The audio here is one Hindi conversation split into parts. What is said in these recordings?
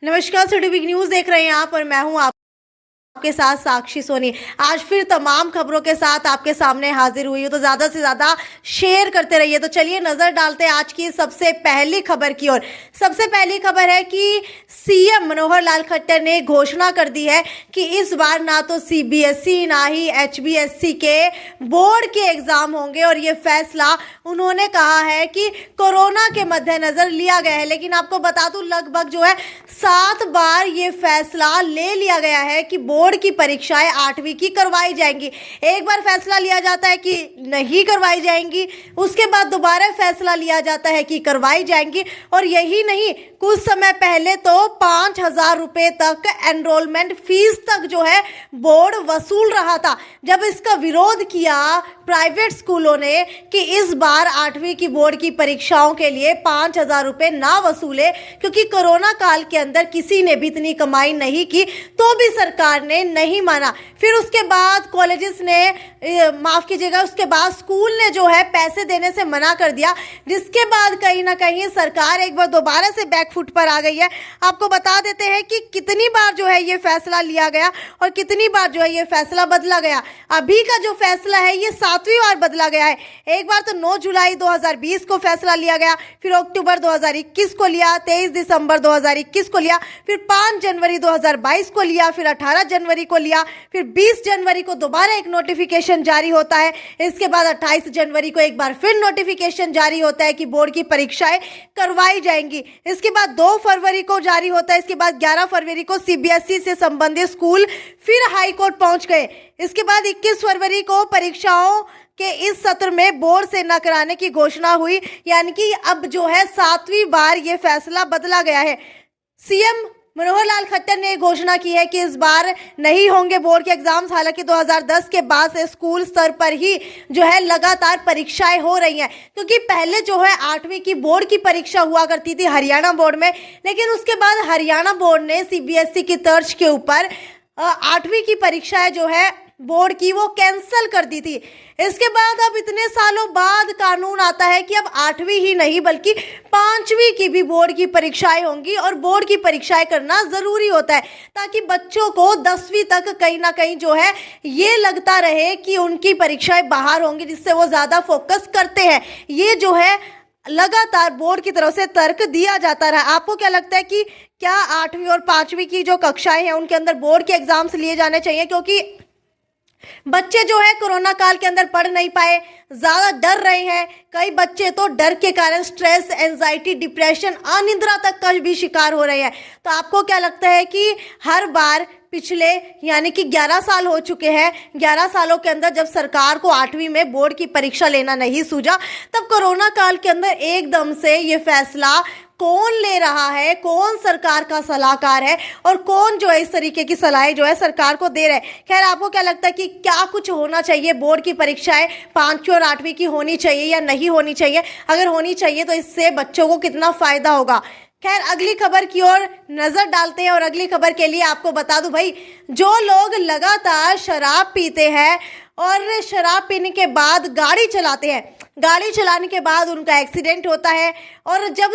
नमस्कार, सिटी बिग न्यूज देख रहे हैं आप और मैं हूं आपके साथ साक्षी सोनी। आज फिर तमाम खबरों के साथ आपके सामने हाजिर हुई हूं, तो ज्यादा से ज्यादा शेयर करते रहिए। तो चलिए नजर डालते हैं आज की सबसे पहली खबर की ओर। सबसे पहली खबर है कि सीएम मनोहर लाल खट्टर ने घोषणा कर दी है कि इस बार ना तो सीबीएसई ना ही एचबीएससी के बोर्ड के एग्जाम होंगे, और ये फैसला उन्होंने कहा है कि कोरोना के मद्देनजर लिया गया है। लेकिन आपको बता दूं, लगभग जो है 7 बार ये फैसला ले लिया गया है कि बोर्ड की परीक्षाएं 8वीं की करवाई जाएंगी। एक बार फैसला लिया जाता है कि नहीं करवाई जाएंगी, उसके बाद दोबारा फैसला लिया जाता है कि करवाई जाएंगी। और यही नहीं, कुछ समय पहले तो 5,000 रुपए तक एनरोलमेंट फीस तक जो है बोर्ड वसूल रहा था। जब इसका विरोध किया प्राइवेट स्कूलों ने कि इस बार 8वीं की बोर्ड की परीक्षाओं के लिए 5,000 रुपए ना वसूले, क्योंकि कोरोना काल के अंदर किसी ने भी इतनी कमाई नहीं की, तो भी सरकार ने नहीं माना। फिर उसके बाद कॉलेजेस ने माफ कीजिएगा, उसके बाद स्कूल ने जो है पैसे देने से मना कर दिया, जिसके बाद कहीं ना कहीं सरकार एक बार दोबारा से बैकफुट पर आ गई है। आपको बता देते हैं कि कितनी बार जो है ये फैसला लिया गया और कितनी बार जो है ये फैसला बदला गया। अभी का जो फैसला है ये 7वीं बार बदला गया है। एक बार तो 9 जुलाई 2020 को फैसला लिया गया, फिर अक्टूबर 2021 को लिया, 23 दिसंबर 2021 को लिया, फिर 5 जनवरी 2022 को लिया, फिर 18 जनवरी को लिया, फिर 20 जनवरी को दोबारा एक नोटिफिकेशन जारी होता है। इसके बाद 28 जनवरी को एक बार फिर नोटिफिकेशन जारी होता है कि बोर्ड की परीक्षाएं करवाई जाएंगी। इसके बाद 2 फरवरी को जारी होता है। इसके बाद 11 फरवरी को सीबीएसई से संबंधित स्कूल फिर हाई कोर्ट पहुंच गए। इसके बाद 21 फरवरी को परीक्षाओं के इस सत्र में बोर्ड से न कराने की घोषणा हुई, यानी कि अब जो है 7वीं बार ये फैसला बदला गया है। सीएम मनोहर लाल खट्टर ने घोषणा की है कि इस बार नहीं होंगे बोर्ड के एग्जाम्स। हालांकि 2010 के बाद से स्कूल स्तर पर ही जो है लगातार परीक्षाएं हो रही हैं, क्योंकि पहले जो है 8वीं की बोर्ड की परीक्षा हुआ करती थी हरियाणा बोर्ड में, लेकिन उसके बाद हरियाणा बोर्ड ने सीबीएसई की तर्ज के ऊपर 8वीं की परीक्षाएं जो है बोर्ड की वो कैंसिल कर दी थी। इसके बाद अब इतने सालों बाद कानून आता है कि अब 8वीं ही नहीं बल्कि 5वीं की भी बोर्ड की परीक्षाएं होंगी, और बोर्ड की परीक्षाएं करना जरूरी होता है ताकि बच्चों को 10वीं तक कहीं ना कहीं जो है ये लगता रहे कि उनकी परीक्षाएं बाहर होंगी, जिससे वो ज्यादा फोकस करते हैं। ये जो है लगातार बोर्ड की तरफ से तर्क दिया जाता रहा। आपको क्या लगता है कि क्या 8वीं और 5वीं की जो कक्षाएं हैं उनके अंदर बोर्ड के एग्जाम्स लिए जाने चाहिए? क्योंकि बच्चे जो है कोरोना काल के अंदर पढ़ नहीं पाए, ज्यादा डर रहे हैं। कई बच्चे तो डर के कारण स्ट्रेस, एंजाइटी, डिप्रेशन, अनिद्रा तक का भी शिकार हो रहे हैं। तो आपको क्या लगता है कि हर बार पिछले यानी कि 11 साल हो चुके हैं, 11 सालों के अंदर जब सरकार को 8वीं में बोर्ड की परीक्षा लेना नहीं सूझा, तब कोरोना काल के अंदर एकदम से ये फैसला कौन ले रहा है, कौन सरकार का सलाहकार है और कौन जो है इस तरीके की सलाहें जो है सरकार को दे रहे हैं? खैर, आपको क्या लगता है कि क्या कुछ होना चाहिए? बोर्ड की परीक्षाएं 5वीं और 8वीं की होनी चाहिए या नहीं होनी चाहिए? अगर होनी चाहिए तो इससे बच्चों को कितना फायदा होगा? खैर, अगली खबर की ओर नजर डालते हैं, और अगली खबर के लिए आपको बता दूं भाई, जो लोग लगातार शराब पीते हैं और शराब पीने के बाद गाड़ी चलाते हैं, गाड़ी चलाने के बाद उनका एक्सीडेंट होता है, और जब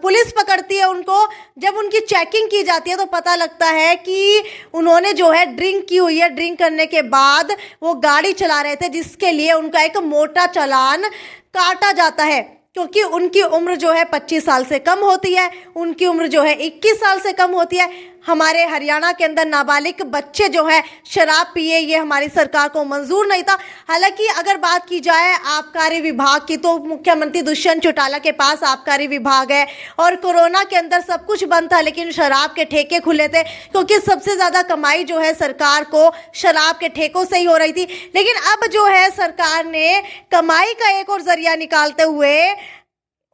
पुलिस पकड़ती है उनको, जब उनकी चेकिंग की जाती है तो पता लगता है कि उन्होंने जो है ड्रिंक की हुई है। ड्रिंक करने के बाद वो गाड़ी चला रहे थे, जिसके लिए उनका एक मोटा चालान काटा जाता है, क्योंकि उनकी उम्र जो है 25 साल से कम होती है, उनकी उम्र जो है 21 साल से कम होती है। हमारे हरियाणा के अंदर नाबालिग बच्चे जो है शराब पिए, ये हमारी सरकार को मंजूर नहीं था। हालांकि अगर बात की जाए आबकारी विभाग की, तो मुख्यमंत्री दुष्यंत चौटाला के पास आबकारी विभाग है, और कोरोना के अंदर सब कुछ बंद था, लेकिन शराब के ठेके खुले थे, क्योंकि सबसे ज्यादा कमाई जो है सरकार को शराब के ठेकों से ही हो रही थी। लेकिन अब जो है सरकार ने कमाई का एक और जरिया निकालते हुए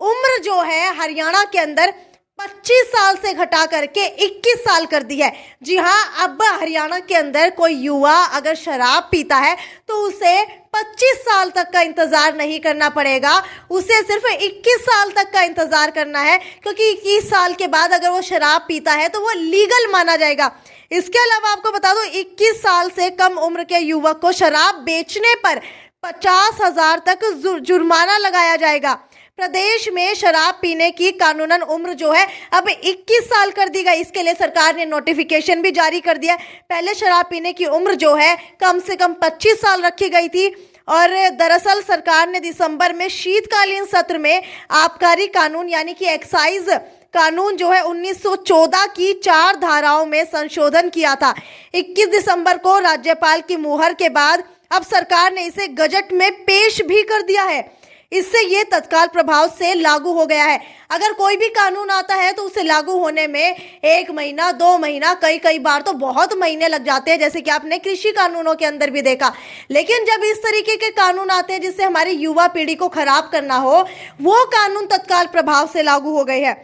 उम्र जो है हरियाणा के अंदर 25 साल से घटा करके 21 साल कर दी है। जी हाँ, अब हरियाणा के अंदर कोई युवा अगर शराब पीता है तो उसे 25 साल तक का इंतजार नहीं करना पड़ेगा, उसे सिर्फ 21 साल तक का इंतजार करना है, क्योंकि 21 साल के बाद अगर वो शराब पीता है तो वो लीगल माना जाएगा। इसके अलावा आपको बता दो, 21 साल से कम उम्र के युवक को शराब बेचने पर 50,000 तक जुर्माना लगाया जाएगा। प्रदेश में शराब पीने की कानूनन उम्र जो है अब 21 साल कर दी गई। इसके लिए सरकार ने नोटिफिकेशन भी जारी कर दिया। पहले शराब पीने की उम्र जो है कम से कम 25 साल रखी गई थी और दरअसल सरकार ने दिसंबर में शीतकालीन सत्र में आबकारी कानून यानी कि एक्साइज कानून जो है 1914 की 4 धाराओं में संशोधन किया था। 21 दिसंबर को राज्यपाल की मुहर के बाद अब सरकार ने इसे गजट में पेश भी कर दिया है। इससे ये तत्काल प्रभाव से लागू हो गया है। अगर कोई भी कानून आता है तो उसे लागू होने में 1 महीना 2 महीना कई बार तो बहुत महीने लग जाते हैं, जैसे कि आपने कृषि कानूनों के अंदर भी देखा। लेकिन जब इस तरीके के कानून आते हैं जिससे हमारी युवा पीढ़ी को खराब करना हो, वो कानून तत्काल प्रभाव से लागू हो गए हैं।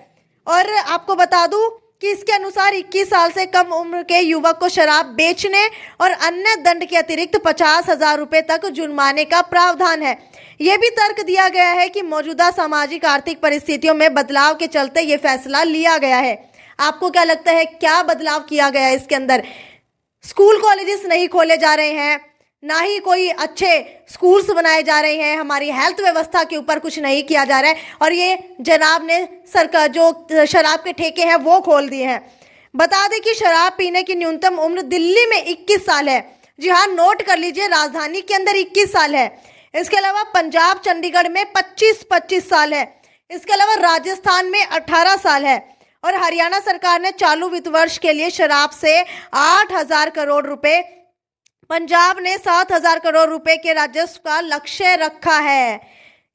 और आपको बता दूं कि इसके अनुसार 21 साल से कम उम्र के युवक को शराब बेचने और अन्य दंड के अतिरिक्त 50,000 रुपए तक जुर्माने का प्रावधान है। यह भी तर्क दिया गया है कि मौजूदा सामाजिक आर्थिक परिस्थितियों में बदलाव के चलते ये फैसला लिया गया है। आपको क्या लगता है, क्या बदलाव किया गया है इसके अंदर? स्कूल कॉलेजेस नहीं खोले जा रहे हैं, ना ही कोई अच्छे स्कूल्स बनाए जा रहे हैं, हमारी हेल्थ व्यवस्था के ऊपर कुछ नहीं किया जा रहा है और ये जनाब ने सरकार जो शराब के ठेके हैं वो खोल दिए हैं। बता दें कि शराब पीने की न्यूनतम उम्र दिल्ली में 21 साल है। जी हाँ, नोट कर लीजिए, राजधानी के अंदर 21 साल है। इसके अलावा पंजाब चंडीगढ़ में 25 साल है। इसके अलावा राजस्थान में 18 साल है और हरियाणा सरकार ने चालू वित्त वर्ष के लिए शराब से 8,000 करोड़ रुपए, पंजाब ने 7,000 करोड़ रुपए के राजस्व का लक्ष्य रखा है।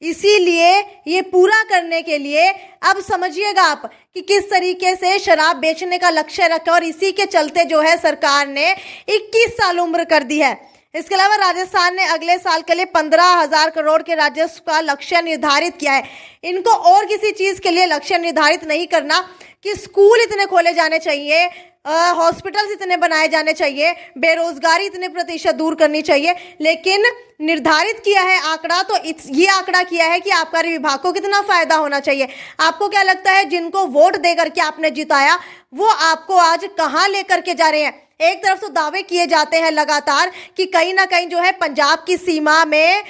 इसीलिए ये पूरा करने के लिए अब समझिएगा आप कि किस तरीके से शराब बेचने का लक्ष्य रखा और इसी के चलते जो है सरकार ने 21 साल उम्र कर दी है। इसके अलावा राजस्थान ने अगले साल के लिए 15,000 करोड़ के राजस्व का लक्ष्य निर्धारित किया है। इनको और किसी चीज के लिए लक्ष्य निर्धारित नहीं करना कि स्कूल इतने खोले जाने चाहिए, हॉस्पिटल्स इतने बनाए जाने चाहिए, बेरोजगारी इतने प्रतिशत दूर करनी चाहिए, लेकिन निर्धारित किया है आंकड़ा, तो ये आंकड़ा किया है कि आबकारी विभाग को कितना फायदा होना चाहिए। आपको क्या लगता है, जिनको वोट दे करके आपने जिताया वो आपको आज कहां लेकर के जा रहे हैं? एक तरफ तो दावे किए जाते हैं लगातार कि कहीं ना कहीं जो है पंजाब की सीमा में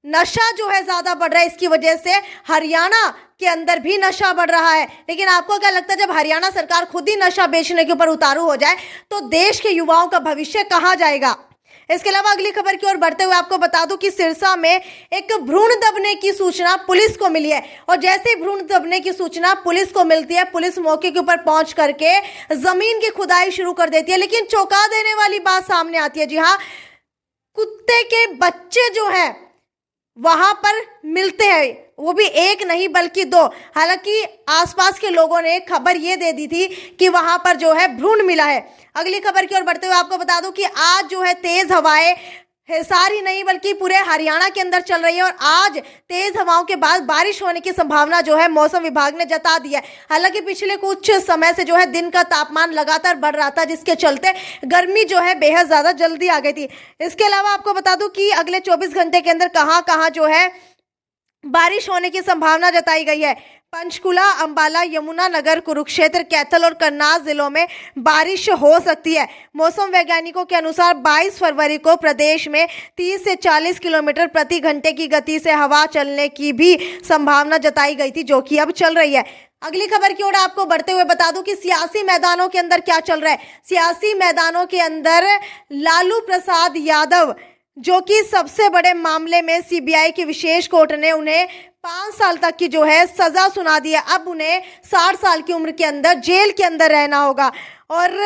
नशा जो है ज्यादा बढ़ रहा है, इसकी वजह से हरियाणा के अंदर भी नशा बढ़ रहा है। लेकिन आपको क्या लगता है, जब हरियाणा सरकार खुद ही नशा बेचने के ऊपर उतारू हो जाए तो देश के युवाओं का भविष्य कहां जाएगा? इसके अलावा अगली खबर की ओर बढ़ते हुए आपको बता दूं कि सिरसा में एक भ्रूण दबने की सूचना पुलिस को मिली है और जैसे ही भ्रूण दबने की सूचना पुलिस को मिलती है, पुलिस मौके के ऊपर पहुंच करके जमीन की खुदाई शुरू कर देती है। लेकिन चौंका देने वाली बात सामने आती है। जी हाँ, कुत्ते के बच्चे जो है वहां पर मिलते हैं, वो भी एक नहीं बल्कि 2। हालांकि आसपास के लोगों ने खबर ये दे दी थी कि वहां पर जो है भ्रूण मिला है। अगली खबर की ओर बढ़ते हुए आपको बता दूं कि आज जो है तेज हवाएं हिसार ही नहीं बल्कि पूरे हरियाणा के अंदर चल रही है और आज तेज हवाओं के बाद बारिश होने की संभावना जो है मौसम विभाग ने जता दी है। हालांकि पिछले कुछ समय से जो है दिन का तापमान लगातार बढ़ रहा था, जिसके चलते गर्मी जो है बेहद ज्यादा जल्दी आ गई थी। इसके अलावा आपको बता दूं कि अगले 24 घंटे के अंदर कहां जो है बारिश होने की संभावना जताई गई है। पंचकुला, अंबाला, यमुनानगर, कुरुक्षेत्र, कैथल और करनाल जिलों में बारिश हो सकती है। मौसम वैज्ञानिकों के अनुसार 22 फरवरी को प्रदेश में 30 से 40 किलोमीटर प्रति घंटे की गति से हवा चलने की भी संभावना जताई गई थी, जो कि अब चल रही है। अगली खबर की ओर आपको बढ़ते हुए बता दूं कि सियासी मैदानों के अंदर क्या चल रहा है। सियासी मैदानों के अंदर लालू प्रसाद यादव, जो कि सबसे बड़े मामले में सीबीआई की विशेष कोर्ट ने उन्हें 5 साल तक की जो है सजा सुना दी है। अब उन्हें 60 साल की उम्र के अंदर जेल के अंदर रहना होगा। और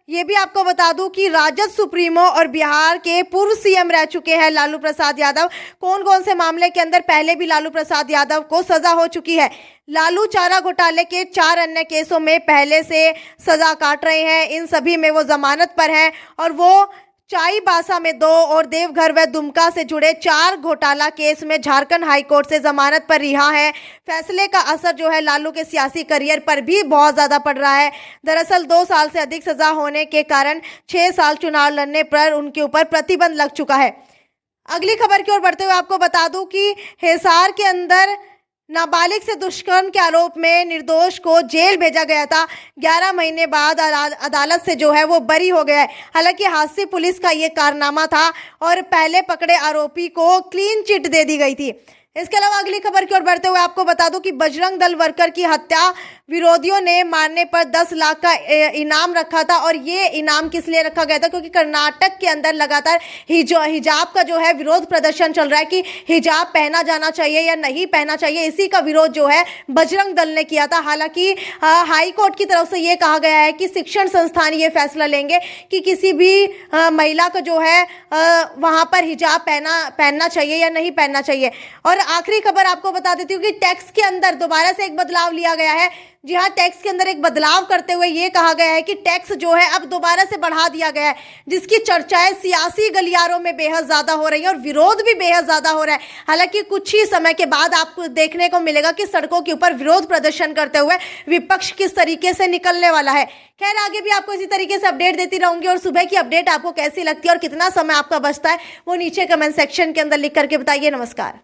ये भी आपको बता दूं कि राजद सुप्रीमो और बिहार के पूर्व सीएम रह चुके हैं लालू प्रसाद यादव। कौन कौन से मामले के अंदर पहले भी लालू प्रसाद यादव को सजा हो चुकी है? लालू चारा घोटाले के 4 अन्य केसों में पहले से सजा काट रहे हैं। इन सभी में वो जमानत पर हैं और वो चाईबासा में 2 और देवघर व दुमका से जुड़े 4 घोटाला केस में झारखंड हाईकोर्ट से जमानत पर रिहा है। फैसले का असर जो है लालू के सियासी करियर पर भी बहुत ज्यादा पड़ रहा है। दरअसल 2 साल से अधिक सजा होने के कारण 6 साल चुनाव लड़ने पर उनके ऊपर प्रतिबंध लग चुका है। अगली खबर की ओर बढ़ते हुए आपको बता दूं कि हिसार के अंदर नाबालिग से दुष्कर्म के आरोप में निर्दोष को जेल भेजा गया था। 11 महीने बाद अदालत से जो है वो बरी हो गया है। हालांकि हादसी पुलिस का ये कारनामा था और पहले पकड़े आरोपी को क्लीन चिट दे दी गई थी। इसके अलावा अगली खबर की ओर बढ़ते हुए आपको बता दूं कि बजरंग दल वर्कर की हत्या विरोधियों ने मारने पर 10 लाख का इनाम रखा था। और ये इनाम किस लिए रखा गया था, क्योंकि कर्नाटक के अंदर लगातार हिजाब का जो है विरोध प्रदर्शन चल रहा है कि हिजाब पहना जाना चाहिए या नहीं पहना चाहिए। इसी का विरोध जो है बजरंग दल ने किया था। हालांकि हाई कोर्ट की तरफ से ये कहा गया है कि शिक्षण संस्थान ये फैसला लेंगे कि किसी भी महिला को जो है वहां पर हिजाब पहनना चाहिए या नहीं पहनना चाहिए। और आखिरी खबर आपको बता देती हूँ कि टैक्स के अंदर दोबारा से एक बदलाव लिया गया है। जी हाँ, टैक्स के अंदर एक बदलाव करते हुए ये कहा गया है कि टैक्स जो है अब दोबारा से बढ़ा दिया गया है, जिसकी चर्चाएं सियासी गलियारों में बेहद ज्यादा हो रही है और विरोध भी बेहद ज्यादा हो रहा है। हालांकि कुछ ही समय के बाद आपको देखने को मिलेगा कि सड़कों के ऊपर विरोध प्रदर्शन करते हुए विपक्ष किस तरीके से निकलने वाला है। खैर, आगे भी आपको इसी तरीके से अपडेट देती रहूंगी। और सुबह की अपडेट आपको कैसी लगती है और कितना समय आपका बचता है वो नीचे कमेंट सेक्शन के अंदर लिख करके बताइए। नमस्कार।